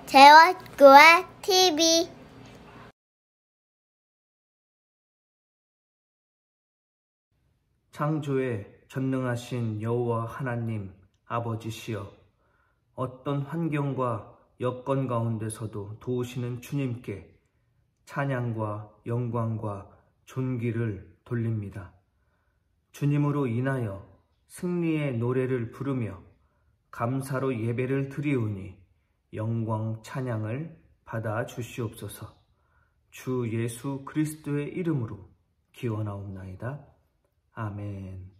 재활교회 TV 창조에 전능하신 여호와 하나님 아버지시여, 어떤 환경과 여건 가운데서도 도우시는 주님께 찬양과 영광과 존귀를 돌립니다. 주님으로 인하여 승리의 노래를 부르며 감사로 예배를 드리오니 영광 찬양을 받아 주시옵소서. 주 예수 그리스도의 이름으로 기원하옵나이다. 아멘.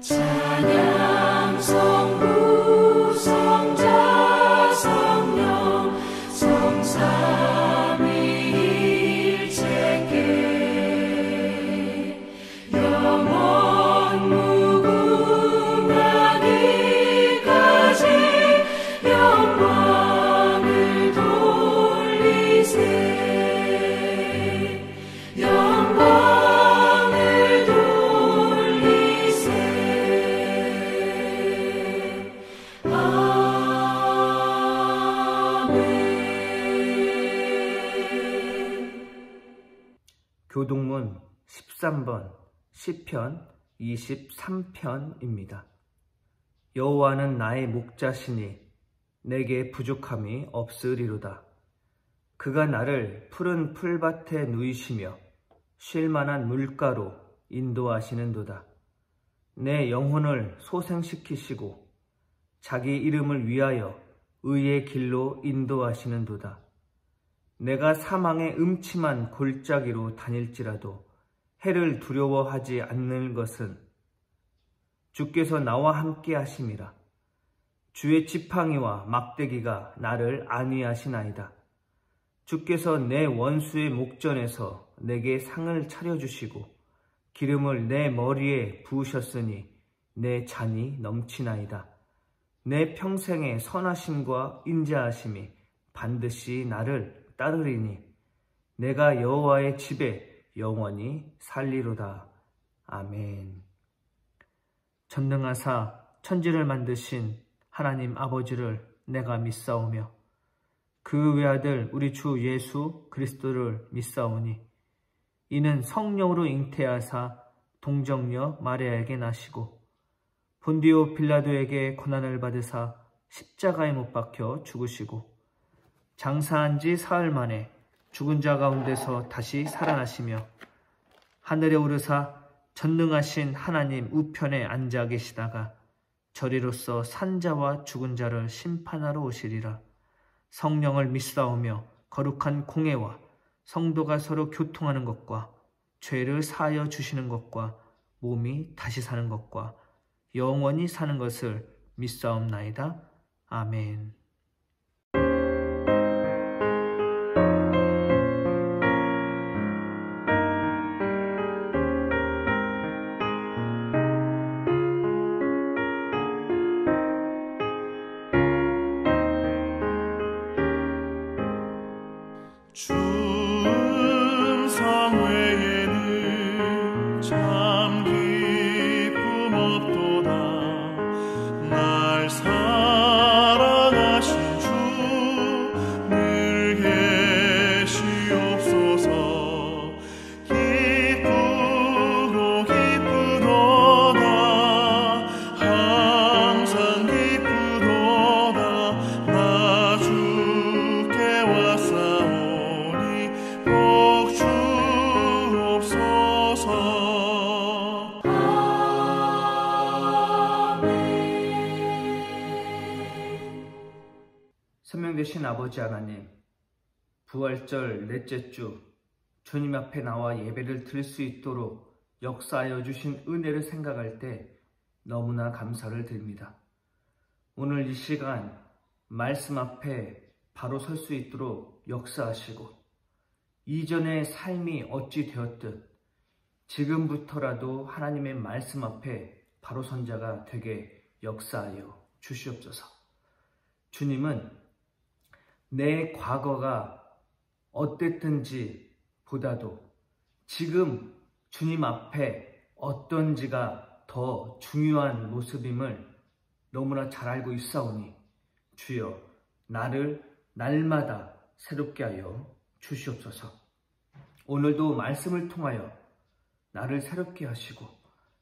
찬양 성부 성자 성령 성삼위일체께 영원 무궁하기까지 영광을 돌리세. 교동문 13번 시편 23편입니다. 여호와는 나의 목자시니 내게 부족함이 없으리로다. 그가 나를 푸른 풀밭에 누이시며 쉴만한 물가로 인도하시는도다. 내 영혼을 소생시키시고 자기 이름을 위하여 의의 길로 인도하시는도다. 내가 사망의 음침한 골짜기로 다닐지라도 해를 두려워하지 않는 것은 주께서 나와 함께 하심이라. 주의 지팡이와 막대기가 나를 안위하시나이다. 주께서 내 원수의 목전에서 내게 상을 차려주시고 기름을 내 머리에 부으셨으니 내 잔이 넘치나이다. 내 평생의 선하심과 인자하심이 반드시 나를 따르리니 내가 여호와의 집에 영원히 살리로다. 아멘. 전능하사 천지를 만드신 하나님 아버지를 내가 믿사오며 그 외아들 우리 주 예수 그리스도를 믿사오니 이는 성령으로 잉태하사 동정녀 마리아에게 나시고 본디오 빌라도에게 고난을 받으사 십자가에 못 박혀 죽으시고 장사한 지 사흘 만에 죽은 자 가운데서 다시 살아나시며 하늘에 오르사 전능하신 하나님 우편에 앉아 계시다가 저리로서 산자와 죽은 자를 심판하러 오시리라. 성령을 믿사오며 거룩한 공회와 성도가 서로 교통하는 것과 죄를 사하여 주시는 것과 몸이 다시 사는 것과 영원히 사는 것을 믿사옵나이다. 아멘. 주 음성 외에는 참 기쁨 없도다. 날 사랑하신 주 늘 계시옵소서. 기쁘고 기쁘도다. 항상 기쁘도다. 나 주께 왔사오니 복 주옵소서. 선명되신 아버지 하나님, 부활절 넷째 주 주님 앞에 나와 예배를 드릴 수 있도록 역사하여 주신 은혜를 생각할 때 너무나 감사를 드립니다. 오늘 이 시간 말씀 앞에 바로 설 수 있도록 역사하시고 이전의 삶이 어찌 되었든 지금부터라도 하나님의 말씀 앞에 바로 선 자가 되게 역사하여 주시옵소서. 주님은 내 과거가 어땠든지 보다도 지금 주님 앞에 어떤지가 더 중요한 모습임을 너무나 잘 알고 있사오니 주여 나를 날마다 새롭게 하여 주시옵소서. 오늘도 말씀을 통하여 나를 새롭게 하시고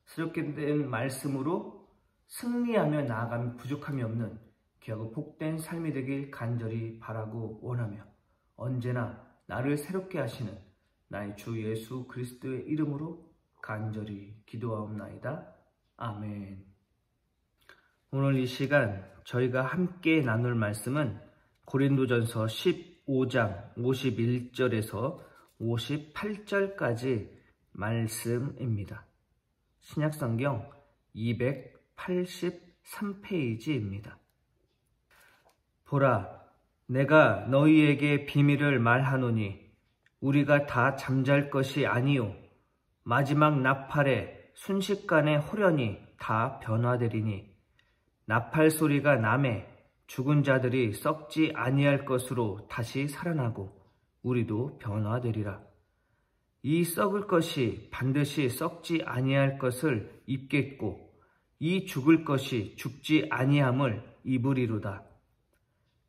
새롭게 된 말씀으로 승리하며 나아가며 부족함이 없는 귀하고 복된 삶이 되길 간절히 바라고 원하며 언제나 나를 새롭게 하시는 나의 주 예수 그리스도의 이름으로 간절히 기도하옵나이다. 아멘. 오늘 이 시간 저희가 함께 나눌 말씀은 고린도전서 15장 51절에서 58절까지 말씀입니다. 신약성경 283페이지입니다. 보라, 내가 너희에게 비밀을 말하노니 우리가 다 잠잘 것이 아니요 마지막 나팔에 순식간에 호련히 다 변화되리니 나팔 소리가 나매 죽은 자들이 썩지 아니할 것으로 다시 살아나고 우리도 변화되리라. 이 썩을 것이 반드시 썩지 아니할 것을 입겠고 이 죽을 것이 죽지 아니함을 입으리로다.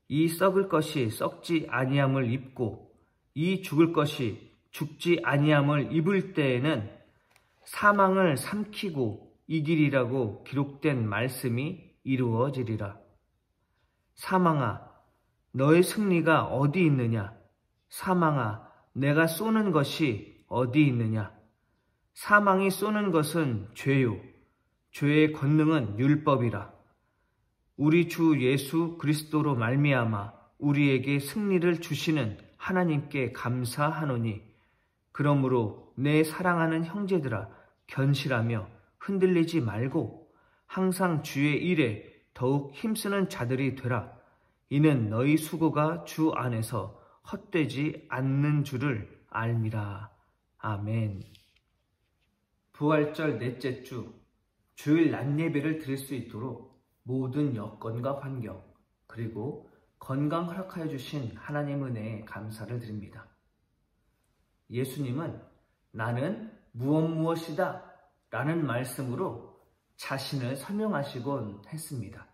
이 썩을 것이 썩지 아니함을 입고 이 죽을 것이 죽지 아니함을 입을 때에는 사망을 삼키고 이기리라고 기록된 말씀이 이루어지리라. 사망아, 너의 승리가 어디 있느냐? 사망아, 내가 쏘는 것이 어디 있느냐? 사망이 쏘는 것은 죄요, 죄의 권능은 율법이라. 우리 주 예수 그리스도로 말미암아 우리에게 승리를 주시는 하나님께 감사하노니 그러므로 내 사랑하는 형제들아 견실하며 흔들리지 말고 항상 주의 일에 더욱 힘쓰는 자들이 되라. 이는 너희 수고가 주 안에서 헛되지 않는 줄을 알미라. 아멘. 부활절 넷째 주 주일 낮 예배를 드릴 수 있도록 모든 여건과 환경 그리고 건강 허락하여 주신 하나님 은혜에 감사를 드립니다. 예수님은 나는 무엇이다 라는 말씀으로 자신을 설명하시곤 했습니다.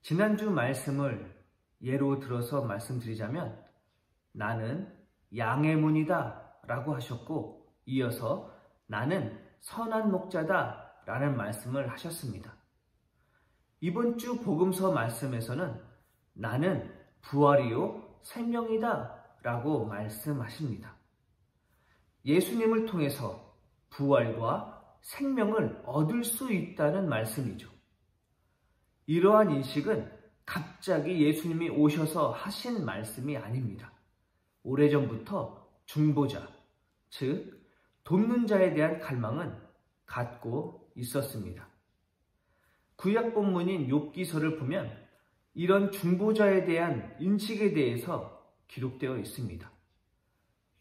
지난주 말씀을 예로 들어서 말씀드리자면 나는 양의 문이다 라고 하셨고 이어서 나는 선한 목자다 라는 말씀을 하셨습니다. 이번 주 복음서 말씀에서는 나는 부활이요 생명이다 라고 말씀하십니다. 예수님을 통해서 부활과 생명을 얻을 수 있다는 말씀이죠. 이러한 인식은 갑자기 예수님이 오셔서 하신 말씀이 아닙니다. 오래전부터 중보자, 즉 돕는 자에 대한 갈망은 갖고 있었습니다. 구약 본문인 욥기서를 보면 이런 중보자에 대한 인식에 대해서 기록되어 있습니다.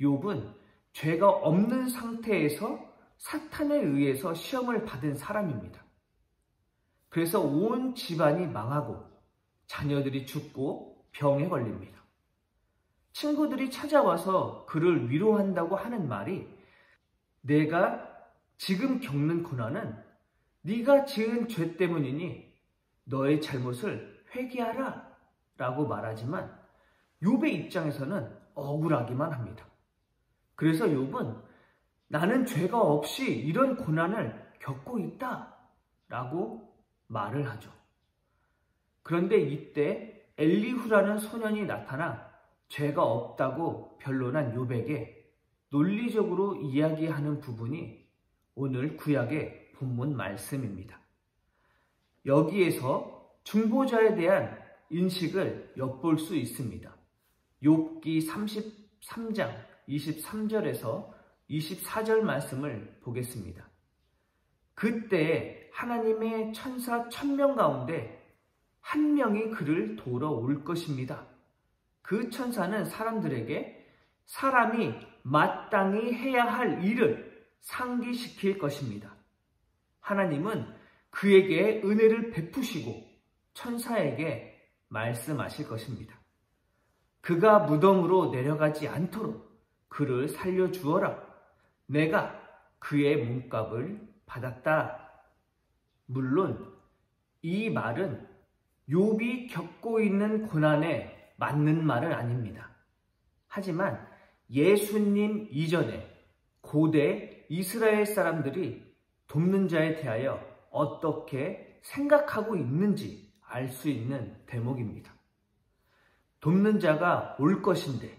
욥은 죄가 없는 상태에서 사탄에 의해서 시험을 받은 사람입니다. 그래서 온 집안이 망하고 자녀들이 죽고 병에 걸립니다. 친구들이 찾아와서 그를 위로한다고 하는 말이 내가 지금 겪는 고난은 네가 지은 죄 때문이니 너의 잘못을 회개하라 라고 말하지만 욥의 입장에서는 억울하기만 합니다. 그래서 욥은 나는 죄가 없이 이런 고난을 겪고 있다 라고 말을 하죠. 그런데 이때 엘리후라는 소년이 나타나 죄가 없다고 변론한 욥에게 논리적으로 이야기하는 부분이 오늘 구약의 본문 말씀입니다. 여기에서 중보자에 대한 인식을 엿볼 수 있습니다. 욥기 33장 23절에서 24절 말씀을 보겠습니다. 그때 하나님의 천사 1000명 가운데 한 명이 그를 도러 올 것입니다. 그 천사는 사람들에게 사람이 마땅히 해야 할 일을 상기시킬 것입니다. 하나님은 그에게 은혜를 베푸시고 천사에게 말씀하실 것입니다. 그가 무덤으로 내려가지 않도록 그를 살려주어라. 내가 그의 몸값을 받았다. 물론 이 말은 욥이 겪고 있는 고난에 맞는 말은 아닙니다. 하지만 예수님 이전에 고대 이스라엘 사람들이 돕는 자에 대하여 어떻게 생각하고 있는지 알 수 있는 대목입니다. 돕는 자가 올 것인데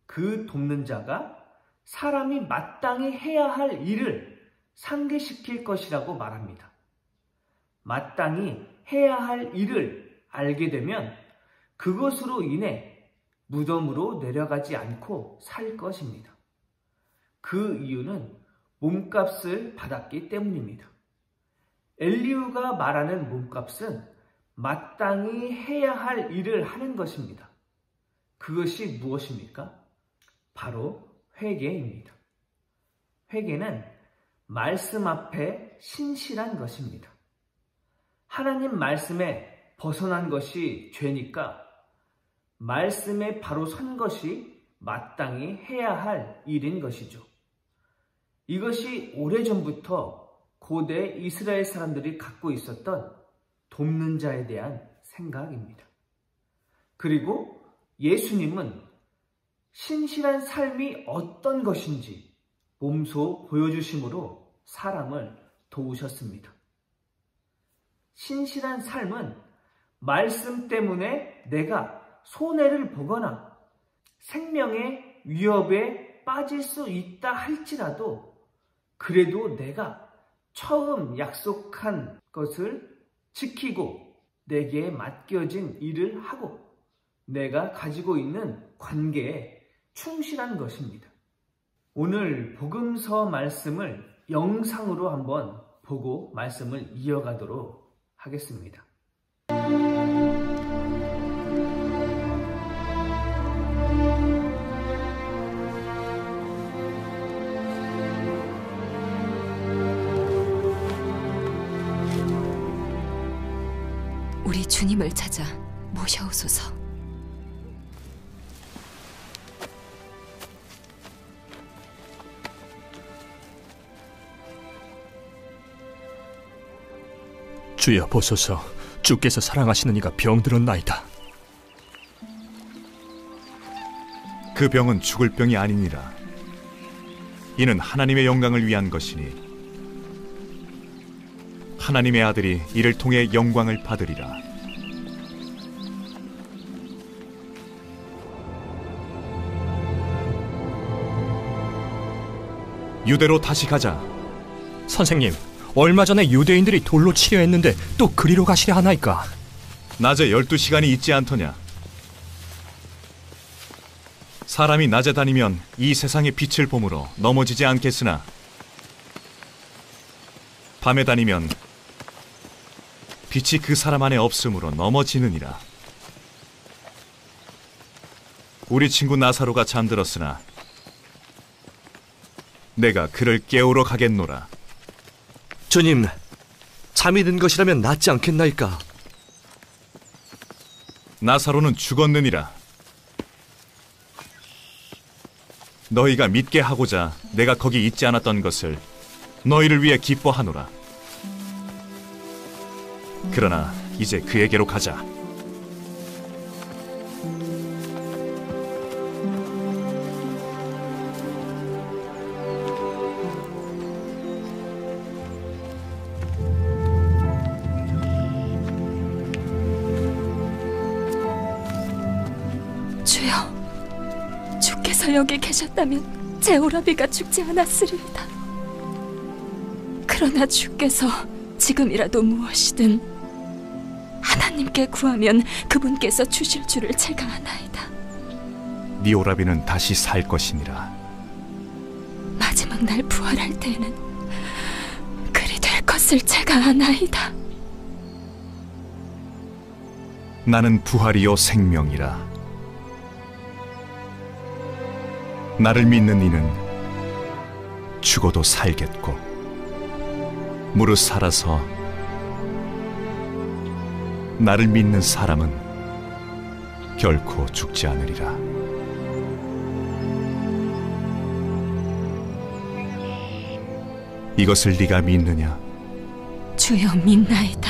그 돕는 자가 사람이 마땅히 해야 할 일을 상기시킬 것이라고 말합니다. 마땅히 해야 할 일을 알게 되면 그것으로 인해 무덤으로 내려가지 않고 살 것입니다. 그 이유는 몸값을 받았기 때문입니다. 엘리후가 말하는 몸값은 마땅히 해야 할 일을 하는 것입니다. 그것이 무엇입니까? 바로 회개입니다. 회개는 말씀 앞에 신실한 것입니다. 하나님 말씀에 벗어난 것이 죄니까 말씀에 바로 선 것이 마땅히 해야 할 일인 것이죠. 이것이 오래전부터 고대 이스라엘 사람들이 갖고 있었던 돕는 자에 대한 생각입니다. 그리고 예수님은 신실한 삶이 어떤 것인지 몸소 보여주심으로 사람을 도우셨습니다. 신실한 삶은 말씀 때문에 내가 손해를 보거나 생명의 위협에 빠질 수 있다 할지라도 그래도 내가 처음 약속한 것을 지키고 내게 맡겨진 일을 하고 내가 가지고 있는 관계에 충실한 것입니다. 오늘 복음서 말씀을 영상으로 한번 보고 말씀을 이어가도록 하겠습니다. 우리 주님을 찾아 모셔오소서. 주여 보소서, 주께서 사랑하시는 이가 병들었나이다. 그 병은 죽을 병이 아니니라. 이는 하나님의 영광을 위한 것이니 하나님의 아들이 이를 통해 영광을 받으리라. 유대로 다시 가자. 선생님, 얼마 전에 유대인들이 돌로 치려 했는데 또 그리로 가시려 하나이까? 낮에 12시간이 있지 않더냐. 사람이 낮에 다니면 이 세상의 빛을 보므로 넘어지지 않겠으나 밤에 다니면 빛이 그 사람 안에 없으므로 넘어지느니라. 우리 친구 나사로가 잠들었으나 내가 그를 깨우러 가겠노라. 주님, 잠이 든 것이라면 낫지 않겠나이까? 나사로는 죽었느니라. 너희가 믿게 하고자 내가 거기 있지 않았던 것을 너희를 위해 기뻐하노라. 그러나 이제 그에게로 가자. 주여, 주께서 여기 계셨다면 제 오라비가 죽지 않았으리이다. 그러나 주께서 지금이라도 무엇이든 하나님께 구하면 그분께서 주실 줄을 제가 아나이다. 네 오라비는 다시 살 것이니라. 마지막 날 부활할 때에는 그리 될 것을 제가 아나이다. 나는 부활이요 생명이라. 나를 믿는 이는 죽어도 살겠고 무릇 살아서 나를 믿는 사람은 결코 죽지 않으리라. 이것을 네가 믿느냐? 주여 믿나이다.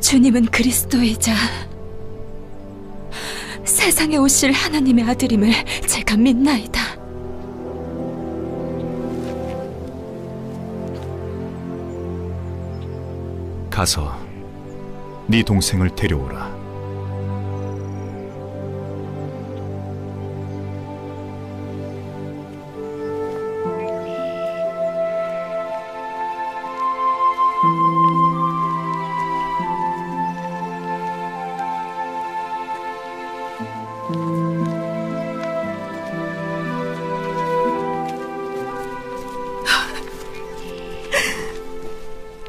주님은 그리스도이자 세상에 오실 하나님의 아들임을 제가 믿나이다. 가서 네 동생을 데려오라.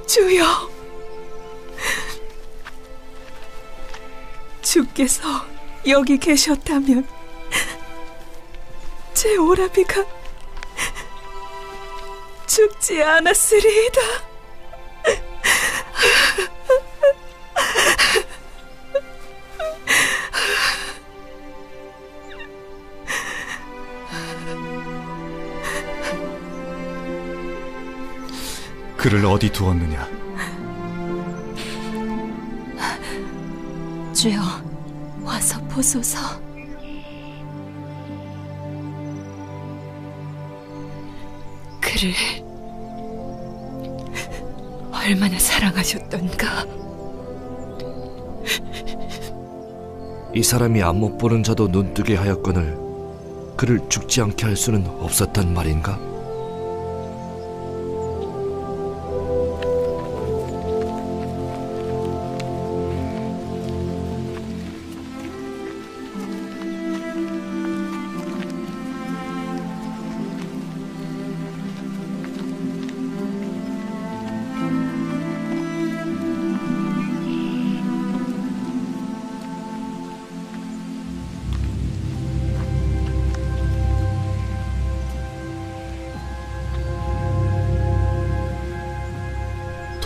주여, 주께서 여기 계셨다면 제 오라비가 죽지 않았으리이다. 그를 어디 두었느냐? 주여, 와서 보소서. 그를 얼마나 사랑하셨던가. 이 사람이 안못 보는 자도 눈뜨게 하였거늘 그를 죽지 않게 할 수는 없었단 말인가?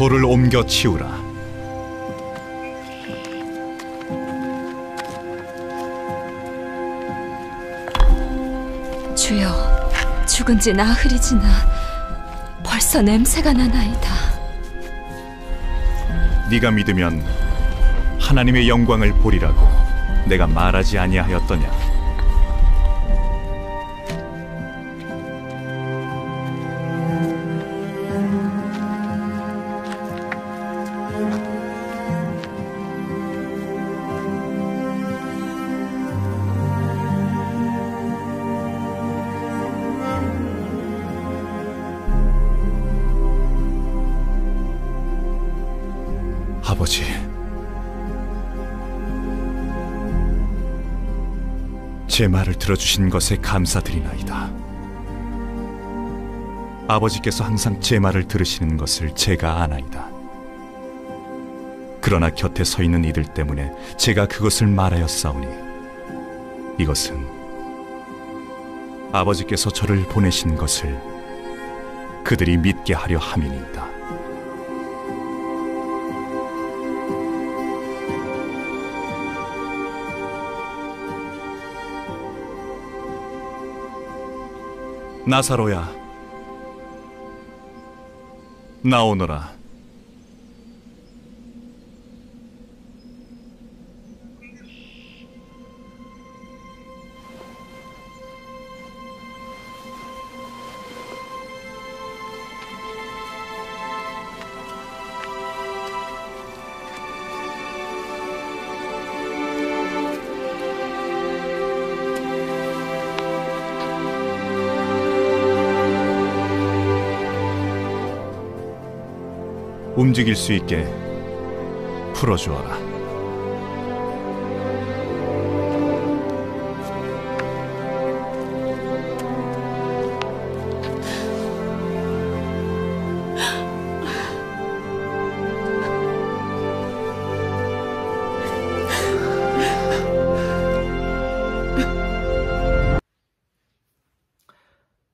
돌을 옮겨 치우라. 주여, 죽은 지 나흘이지나 벌써 냄새가 나나이다. 네가 믿으면 하나님의 영광을 보리라고 내가 말하지 아니하였더냐? 아버지, 제 말을 들어주신 것에 감사드리나이다. 아버지께서 항상 제 말을 들으시는 것을 제가 아나이다. 그러나 곁에 서 있는 이들 때문에 제가 그것을 말하였사오니 이것은 아버지께서 저를 보내신 것을 그들이 믿게 하려 함이니이다. 나사로야, 나오너라. 움직일 수 있게 풀어주어라.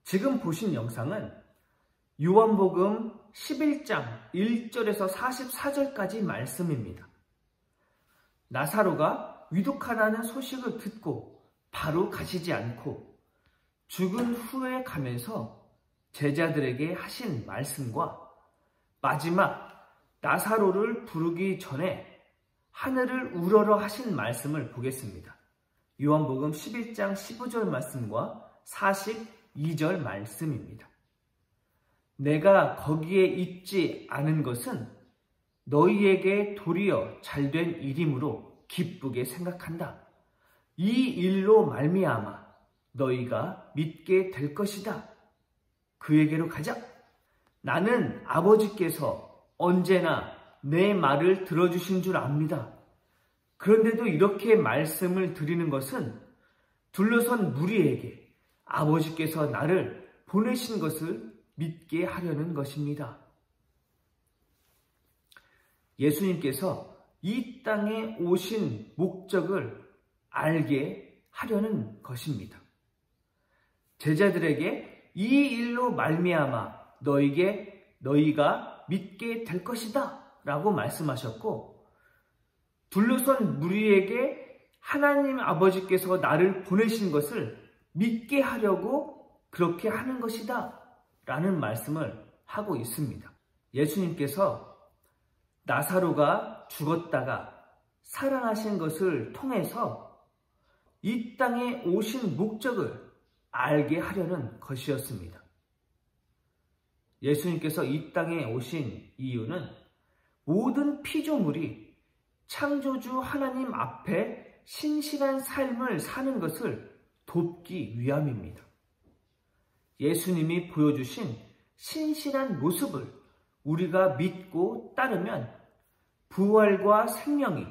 지금 보신 영상은 요한복음 11장 1절에서 44절까지 말씀입니다. 나사로가 위독하다는 소식을 듣고 바로 가시지 않고 죽은 후에 가면서 제자들에게 하신 말씀과 마지막 나사로를 부르기 전에 하늘을 우러러 하신 말씀을 보겠습니다. 요한복음 11장 15절 말씀과 42절 말씀입니다. 내가 거기에 있지 않은 것은 너희에게 도리어 잘된 일이므로 기쁘게 생각한다. 이 일로 말미암아 너희가 믿게 될 것이다. 그에게로 가자. 나는 아버지께서 언제나 내 말을 들어주신 줄 압니다. 그런데도 이렇게 말씀을 드리는 것은 둘러선 무리에게 아버지께서 나를 보내신 것을 믿게 하려는 것입니다. 예수님께서 이 땅에 오신 목적을 알게 하려는 것입니다. 제자들에게 이 일로 말미암아 너희가 믿게 될 것이다 라고 말씀하셨고, 둘러선 무리에게 하나님 아버지께서 나를 보내신 것을 믿게 하려고 그렇게 하는 것이다 라는 말씀을 하고 있습니다. 예수님께서 나사로가 죽었다가 살아나신 것을 통해서 이 땅에 오신 목적을 알게 하려는 것이었습니다. 예수님께서 이 땅에 오신 이유는 모든 피조물이 창조주 하나님 앞에 신실한 삶을 사는 것을 돕기 위함입니다. 예수님이 보여주신 신실한 모습을 우리가 믿고 따르면 부활과 생명이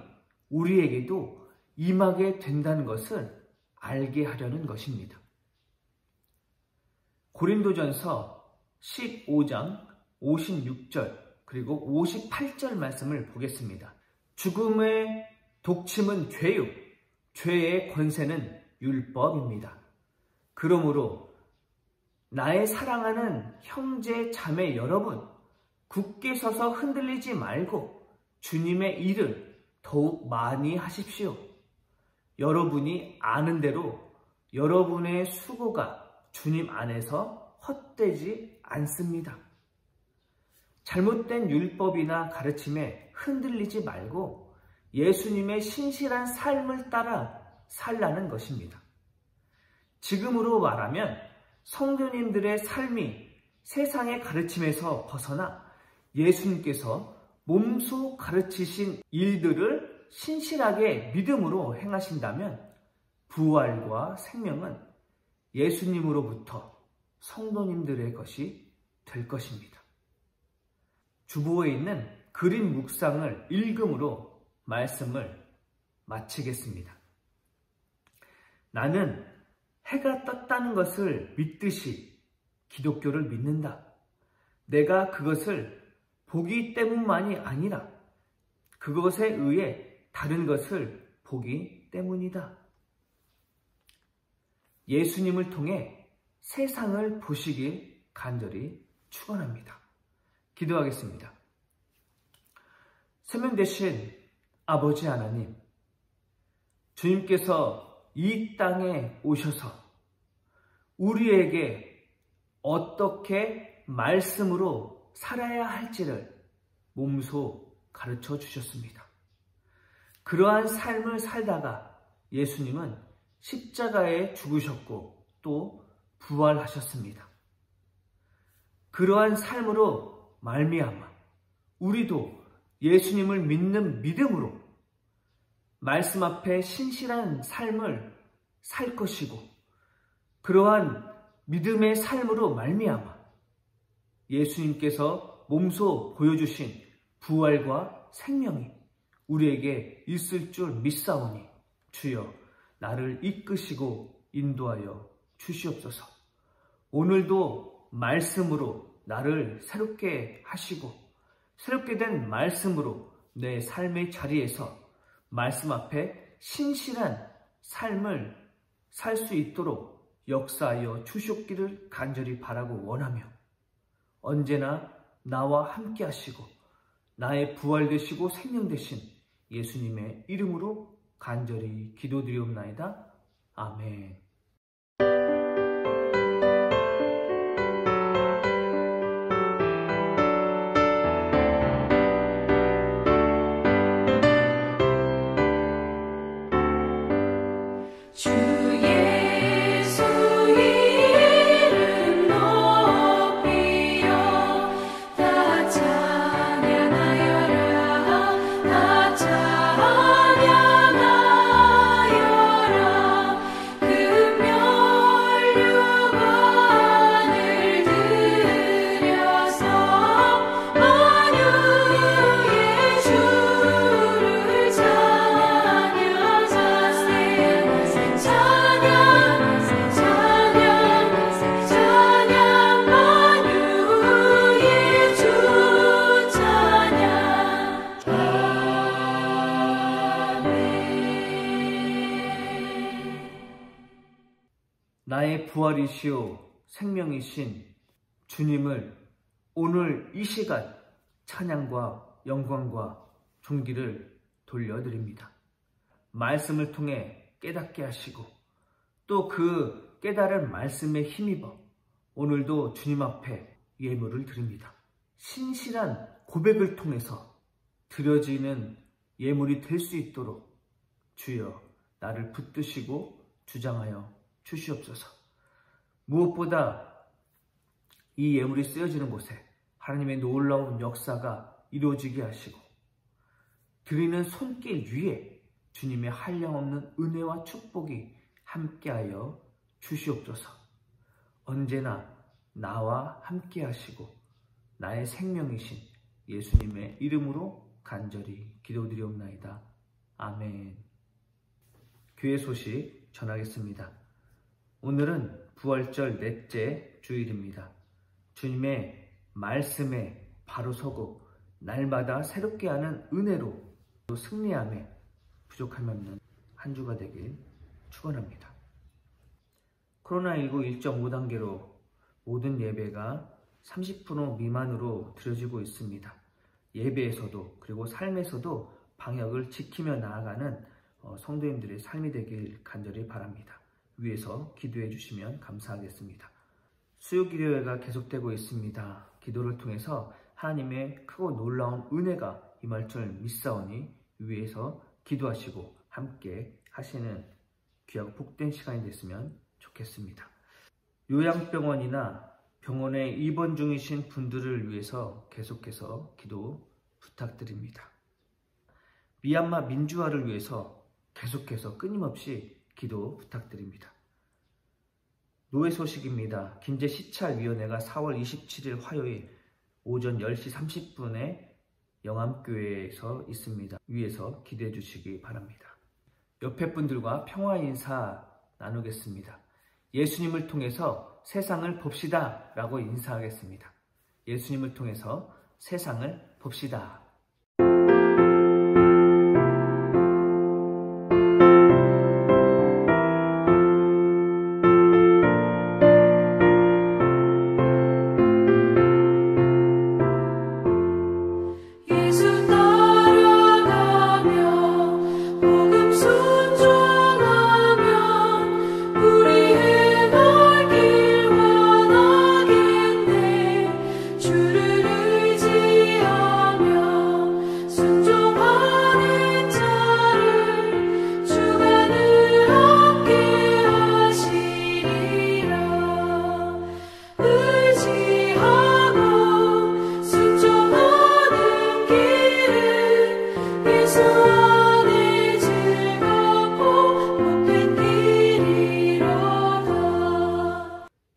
우리에게도 임하게 된다는 것을 알게 하려는 것입니다. 고린도전서 15장 56절 그리고 58절 말씀을 보겠습니다. 죽음의 독침은 죄요, 죄의 권세는 율법입니다. 그러므로 나의 사랑하는 형제 자매 여러분, 굳게 서서 흔들리지 말고 주님의 일을 더욱 많이 하십시오. 여러분이 아는 대로 여러분의 수고가 주님 안에서 헛되지 않습니다. 잘못된 율법이나 가르침에 흔들리지 말고 예수님의 신실한 삶을 따라 살라는 것입니다. 지금으로 말하면 성도님들의 삶이 세상의 가르침에서 벗어나 예수님께서 몸소 가르치신 일들을 신실하게 믿음으로 행하신다면 부활과 생명은 예수님으로부터 성도님들의 것이 될 것입니다. 주보에 있는 그림 묵상을 읽음으로 말씀을 마치겠습니다. 나는 해가 떴다는 것을 믿듯이 기독교를 믿는다. 내가 그것을 보기 때문만이 아니라 그것에 의해 다른 것을 보기 때문이다. 예수님을 통해 세상을 보시길 간절히 축원합니다. 기도하겠습니다. 세명되신 아버지 하나님, 주님께서 이 땅에 오셔서 우리에게 어떻게 말씀으로 살아야 할지를 몸소 가르쳐 주셨습니다. 그러한 삶을 살다가 예수님은 십자가에 죽으셨고 또 부활하셨습니다. 그러한 삶으로 말미암아 우리도 예수님을 믿는 믿음으로 말씀 앞에 신실한 삶을 살 것이고, 그러한 믿음의 삶으로 말미암아 예수님께서 몸소 보여주신 부활과 생명이 우리에게 있을 줄 믿사오니 주여 나를 이끄시고 인도하여 주시옵소서. 오늘도 말씀으로 나를 새롭게 하시고 새롭게 된 말씀으로 내 삶의 자리에서 말씀 앞에 신실한 삶을 살 수 있도록 역사하여 주시옵기를 간절히 바라고 원하며, 언제나 나와 함께 하시고 나의 부활 되시고 생명 되신 예수님의 이름으로 간절히 기도드리옵나이다. 아멘. 주 예수 이름 높이여 다 찬양하여라 다 찬양하여라 금멸류관을 들여서 만유의 주를 찬양하세 찬양 만유의 주 찬양 아멘. 나의 부활이시오 생명이신 주님을 오늘 이 시간 찬양과 영광과 존귀를 돌려드립니다. 말씀을 통해 깨닫게 하시고 또 그 깨달은 말씀에 힘입어 오늘도 주님 앞에 예물을 드립니다. 신실한 고백을 통해서 드려지는 예물이 될 수 있도록 주여 나를 붙드시고 주장하여 주시옵소서. 무엇보다 이 예물이 쓰여지는 곳에 하나님의 놀라운 역사가 이루어지게 하시고 드리는 손길 위에 주님의 한량없는 은혜와 축복이 함께하여 주시옵소서. 언제나 나와 함께 하시고 나의 생명이신 예수님의 이름으로 간절히 기도드리옵나이다. 아멘. 교회 소식 전하겠습니다. 오늘은 부활절 넷째 주일입니다. 주님의 말씀에 바로 서고 날마다 새롭게 하는 은혜로 승리함에 부족함이 없는 한 주가 되길 축원합니다. 코로나19 1.5단계로 모든 예배가 30% 미만으로 드려지고 있습니다. 예배에서도 그리고 삶에서도 방역을 지키며 나아가는 성도님들의 삶이 되길 간절히 바랍니다. 위에서 기도해 주시면 감사하겠습니다. 수요기도회가 계속되고 있습니다. 기도를 통해서 하나님의 크고 놀라운 은혜가 임할 줄 믿사오니 위에서 기도하시고 함께 하시는 귀하고 복된 시간이 됐으면 좋겠습니다. 요양병원이나 병원에 입원 중이신 분들을 위해서 계속해서 기도 부탁드립니다. 미얀마 민주화를 위해서 계속해서 끊임없이 기도 부탁드립니다. 노예 소식입니다. 김제시찰위원회가 4월 27일 화요일 오전 10시 30분에 영암교회에서 있습니다. 위에서 기대해 주시기 바랍니다. 옆에 분들과 평화 인사 나누겠습니다. 예수님을 통해서 세상을 봅시다 라고 인사하겠습니다. 예수님을 통해서 세상을 봅시다.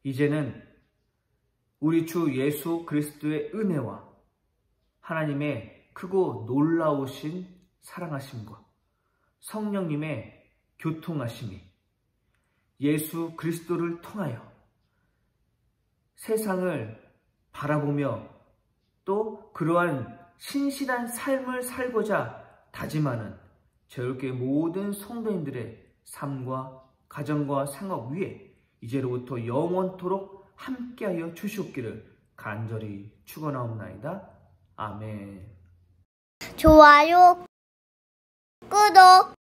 이제는 우리 주 예수 그리스도의 은혜와 하나님의 크고 놀라우신 사랑하심과 성령님의 교통하심이 예수 그리스도를 통하여 세상을 바라보며 또 그러한 신실한 삶을 살고자 다짐하는 저녁교회 모든 성도님들의 삶과 가정과 생업 위에 이제로부터 영원토록 함께하여 주시옵기를 간절히 축원하옵나이다. 아멘. 좋아요, 구독